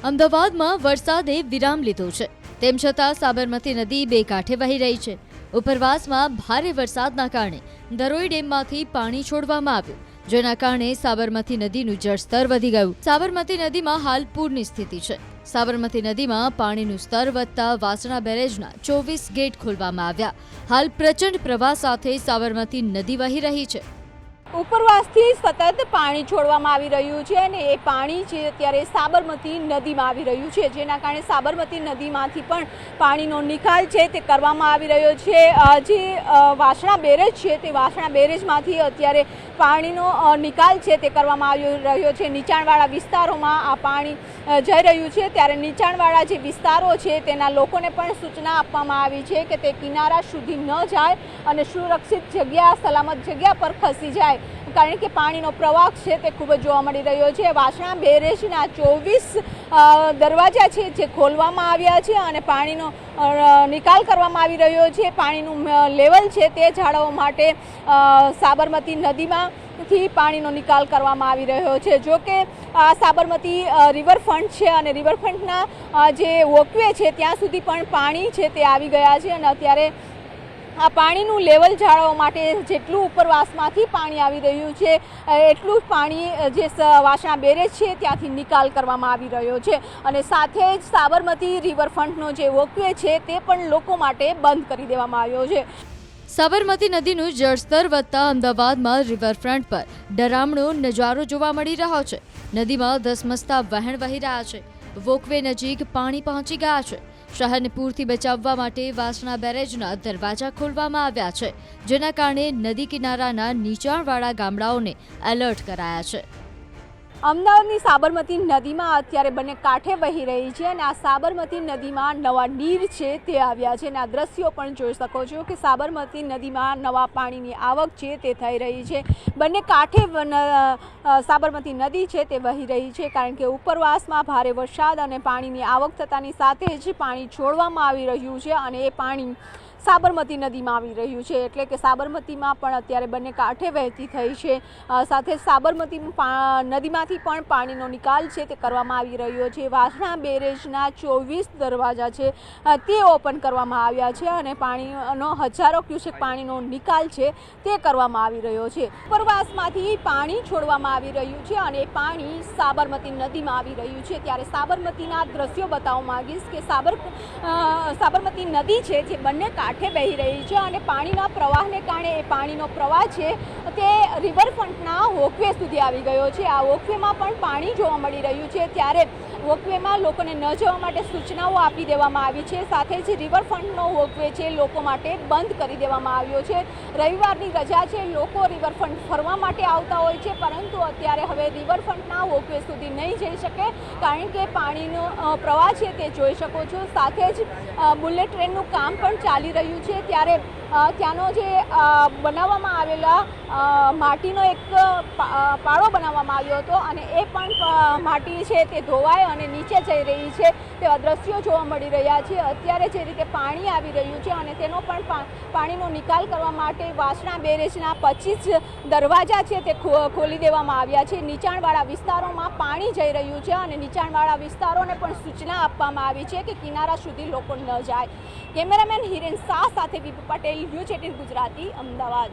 અમદાવાદમાં વરસાદે વિરામ લીધો છે, તેમ છતાં સાબરમતી નદી બે કાંઠે વહી રહી છે। ઉપરવાસમાં ભારે વરસાદના કારણે ધરોઈ ડેમમાંથી પાણી છોડવામાં આવ્યું, જેના કારણે સાબરમતી નદીનું જળસ્તર વધી ગયું। સાબરમતી નદીમાં હાલ પૂરની સ્થિતિ છે। સાબરમતી નદીમાં પાણીનું સ્તર વધતા વાસણા બેરેજના 24 ગેટ ખોલવામાં આવ્યા। હાલ પ્રચંડ પ્રવાહ સાથે સાબરમતી નદી વહી રહી છે। ઉપરવાસથી સતત પાણી છોડવામાં આવી રહ્યું છે અને એ પાણી છે અત્યારે સાબરમતી નદીમાં આવી રહ્યું છે, જેના કારણે સાબરમતી નદીમાંથી પણ પાણીનો નિકાલ છે તે કરવામાં આવી રહ્યો છે। જે વાસણા બેરેજ છે તે વાસણા બેરેજમાંથી અત્યારે પાણીનો નિકાલ છે તે કરવામાં આવી રહ્યો છે। નીચાણવાળા વિસ્તારોમાં આ પાણી જઈ રહ્યું છે, ત્યારે નીચાણવાળા જે વિસ્તારો છે તેના લોકોને પણ સૂચના આપવામાં આવી છે કે તે કિનારા સુધી ન જાય અને સુરક્ષિત જગ્યા, સલામત જગ્યા પર ખસી જાય, કારણ કે પાણીનો પ્રવાહ છે તે ખૂબ જ જોવા મળી રહ્યો છે। વાસણા બેરેજના 24 દરવાજા છે જે ખોલવામાં આવ્યા છે અને પાણીનો નિકાલ કરવામાં આવી રહ્યો છે। પાણીનું લેવલ છે તે જાળવવા માટે સાબરમતી નદીમાંથી પાણીનો નિકાલ કરવામાં આવી રહ્યો છે। જો કે આ સાબરમતી રિવરફ્રન્ટ છે અને રિવરફ્રન્ટના જે વોકવે છે ત્યાં સુધી પણ પાણી છે તે આવી ગયા છે અને અત્યારે આ પાણીનું લેવલ જાળવવા માટે જેટલું ઉપરવાસમાંથી પાણી આવી રહ્યું છે એટલું જ પાણી જે વાસણા બેરેજ છે ત્યાંથી નિકાલ કરવામાં આવી રહ્યો છે અને સાથે જ સાબરમતી રિવરફ્રન્ટનો જે વોકવે છે તે પણ લોકો માટે બંધ કરી દેવામાં આવ્યો છે। સાબરમતી નદીનું જળસ્તર વધતા અમદાવાદમાં રિવરફ્રન્ટ પર ડરામણો નજારો જોવા મળી રહ્યો છે। નદીમાં ધસમસતા વહેણ વહી રહ્યા છે, વોકવે નજીક પાણી પહોંચી ગયા છે। શહેરને પૂરથી બચાવવા માટે વાસણા બેરેજના દરવાજા ખોલવામાં આવ્યા છે, જેના કારણે નદી કિનારાના નીચાણવાળા ગામડાઓને એલર્ટ કરાયા છે। અમદાવાદની સાબરમતી નદીમાં અત્યારે બંને કાંઠે વહી રહી છે અને આ સાબરમતી નદીમાં નવા નીર છે તે આવ્યા છે અને આ દ્રશ્યો પણ જોઈ શકો છો કે સાબરમતી નદીમાં નવા પાણીની આવક છે તે થઈ રહી છે। બંને કાંઠે સાબરમતી નદી છે તે વહી રહી છે, કારણ કે ઉપરવાસમાં ભારે વરસાદ અને પાણીની આવક થતાની સાથે જ પાણી છોડવામાં આવી રહ્યું છે અને એ પાણી સાબરમતી નદીમાં આવી રહ્યું છે, એટલે કે સાબરમતીમાં પણ અત્યારે બંને કાંઠે વહેતી થઈ છે। સાથે સાબરમતી નદીમાંથી પણ પાણીનો નિકાલ છે તે કરવામાં આવી રહ્યો છે। વાસણા બેરેજના 24 દરવાજા છે તે ઓપન કરવામાં આવ્યા છે અને પાણીનો હજારો ક્યુસેક પાણીનો નિકાલ છે તે કરવામાં આવી રહ્યો છે। ઉપરવાસમાંથી પાણી છોડવામાં આવી રહ્યું છે અને પાણી સાબરમતી નદીમાં આવી રહ્યું છે। ત્યારે સાબરમતીના દ્રશ્યો બતાવવા માંગીશ કે સાબરમતી નદી છે જે બંને કાંઠે વહી રહી છે અને પાણીના પ્રવાહને કારણે એ પાણીનો પ્રવાહ છે તે રિવરફ્રન્ટના વોકવે સુધી આવી ગયો છે। આ વોકવેમાં પણ પાણી જોવા મળી રહ્યું છે, ત્યારે વોકવેમાં લોકોને ન જવા માટે સૂચનાઓ આપી દેવામાં આવી છે। સાથે જ રિવરફ્રન્ટનો વોકવે છે લોકો માટે બંધ કરી દેવામાં આવ્યો છે। રવિવારની રજા છે, લોકો રિવરફ્રન્ટ ફરવા માટે આવતા હોય છે, પરંતુ અત્યારે હવે રિવરફ્રન્ટના વોકવે સુધી નહીં જઈ શકે, કારણ કે પાણીનો પ્રવાહ છે તે જોઈ શકો છો। સાથે જ બુલેટ ટ્રેનનું કામ પણ ચાલી રહ્યું છે, ત્યારે ત્યાંનો જે બનાવવામાં આવેલા માટીનો એક પાળો બનાવવામાં આવ્યો હતો અને એ પણ માટી છે તે ધોવાય અને નીચે જઈ રહી છે તેવા દ્રશ્યો જોવા મળી રહ્યા છે। અત્યારે જે રીતે પાણી આવી રહ્યું છે અને તેનો પણ પાણીનો નિકાલ કરવા માટે વાસણા બેરેજના 25 દરવાજા છે તે ખોલી દેવામાં આવ્યા છે। નીચાણવાળા વિસ્તારોમાં પાણી જઈ રહ્યું છે અને નીચાણવાળા વિસ્તારોને પણ સૂચના આપવામાં આવી છે કે કિનારા સુધી લોકો ન જાય। કેમેરામેન હિરેન શાહ સાથે વિપુ પટેલ, ન્યૂઝ 18 ગુજરાતી, અમદાવાદ।